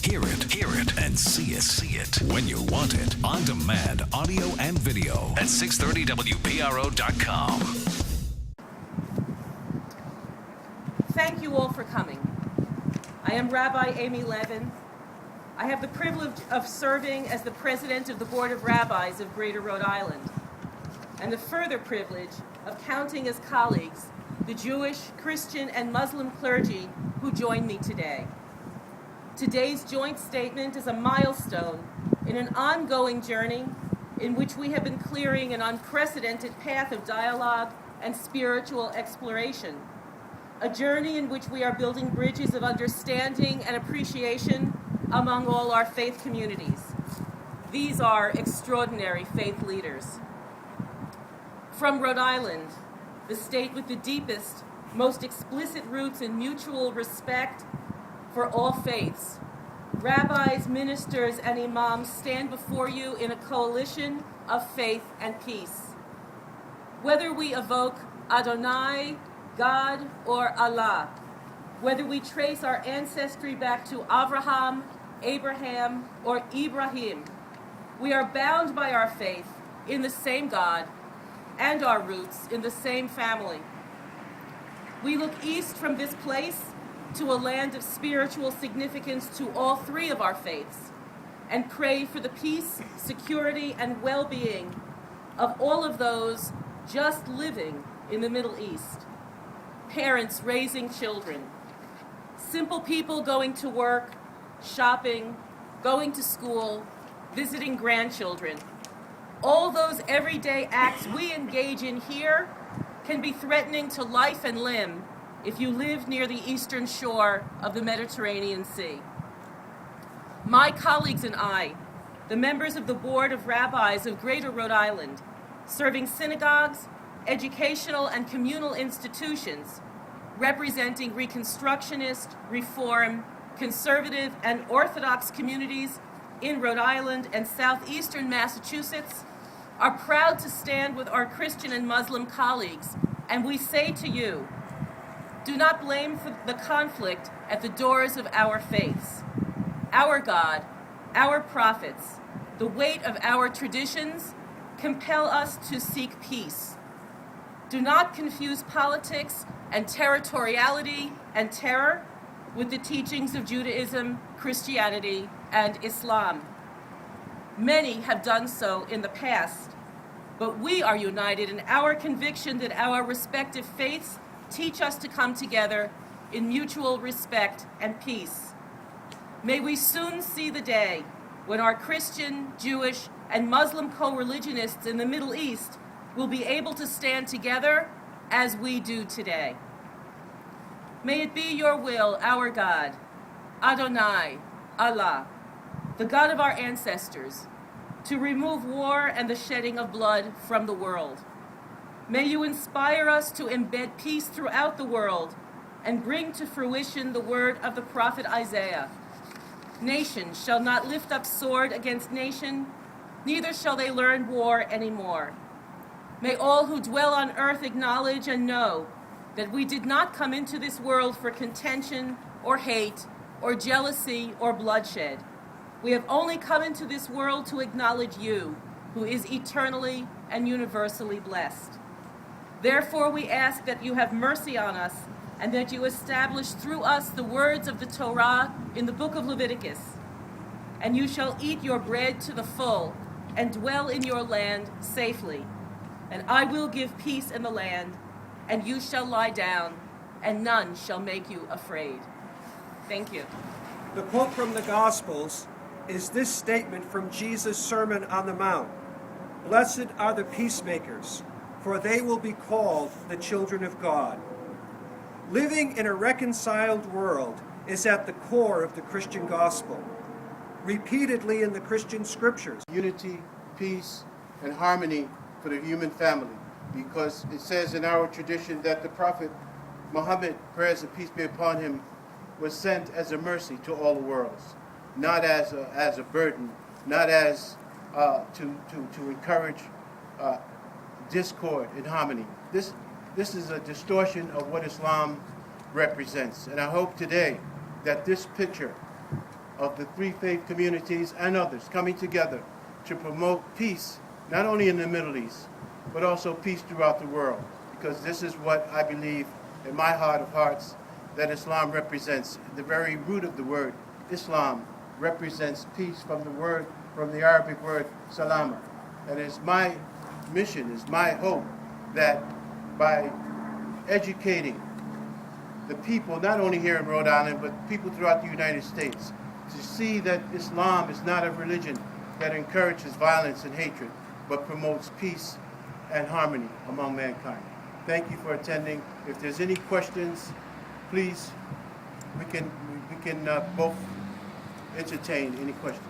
Hear it, and see it when you want it. On demand, audio and video at 630wpro.com. Thank you all for coming. I am Rabbi Amy Levin. I have the privilege of serving as the president of the Board of Rabbis of Greater Rhode Island, and the further privilege of counting as colleagues the Jewish, Christian, and Muslim clergy who join me today. Today's joint statement is a milestone in an ongoing journey in which we have been clearing an unprecedented path of dialogue and spiritual exploration, a journey in which we are building bridges of understanding and appreciation among all our faith communities. These are extraordinary faith leaders. From Rhode Island, the state with the deepest, most explicit roots in mutual respect for all faiths, rabbis, ministers, and imams stand before you in a coalition of faith and peace. Whether we evoke Adonai, God, or Allah, whether we trace our ancestry back to Avraham, Abraham, or Ibrahim, we are bound by our faith in the same God and our roots in the same family. We look east from this place to a land of spiritual significance to all three of our faiths and pray for the peace, security, and well-being of all of those just living in the Middle East. Parents raising children, simple people going to work, shopping, going to school, visiting grandchildren. All those everyday acts we engage in here can be threatening to life and limb if you live near the eastern shore of the Mediterranean Sea. My colleagues and I, the members of the Board of Rabbis of Greater Rhode Island, serving synagogues, educational and communal institutions, representing Reconstructionist, Reform, Conservative, and Orthodox communities in Rhode Island and southeastern Massachusetts, are proud to stand with our Christian and Muslim colleagues, and we say to you, do not blame for the conflict at the doors of our faiths. Our God, our prophets, the weight of our traditions compel us to seek peace. Do not confuse politics and territoriality and terror with the teachings of Judaism, Christianity, and Islam. Many have done so in the past, but we are united in our conviction that our respective faiths teach us to come together in mutual respect and peace. May we soon see the day when our Christian, Jewish, and Muslim co-religionists in the Middle East will be able to stand together as we do today. May it be your will, our God, Adonai, Allah, the God of our ancestors, to remove war and the shedding of blood from the world. May you inspire us to embed peace throughout the world and bring to fruition the word of the prophet Isaiah. Nation shall not lift up sword against nation, neither shall they learn war anymore. May all who dwell on earth acknowledge and know that we did not come into this world for contention or hate or jealousy or bloodshed. We have only come into this world to acknowledge you, who is eternally and universally blessed. Therefore, we ask that you have mercy on us and that you establish through us the words of the Torah in the book of Leviticus. And you shall eat your bread to the full and dwell in your land safely. And I will give peace in the land, and you shall lie down, and none shall make you afraid. Thank you. The quote from the Gospels is this statement from Jesus' Sermon on the Mount. Blessed are the peacemakers, for they will be called the children of God. Living in a reconciled world is at the core of the Christian gospel. Repeatedly in the Christian scriptures, unity, peace, and harmony for the human family, because it says in our tradition that the prophet Muhammad, prayers and peace be upon him, was sent as a mercy to all the worlds, not as a burden, not as to encourage discord and harmony. This is a distortion of what Islam represents, and I hope today that this picture of the three faith communities and others coming together to promote peace, not only in the Middle East, but also peace throughout the world. Because this is what I believe in my heart of hearts that Islam represents. The very root of the word Islam represents peace from the Arabic word salama. And it's my mission, it's my hope that by educating the people, not only here in Rhode Island, but people throughout the United States, to see that Islam is not a religion that encourages violence and hatred, but promotes peace and harmony among mankind. Thank you for attending. If there's any questions, please, we can both entertain any questions.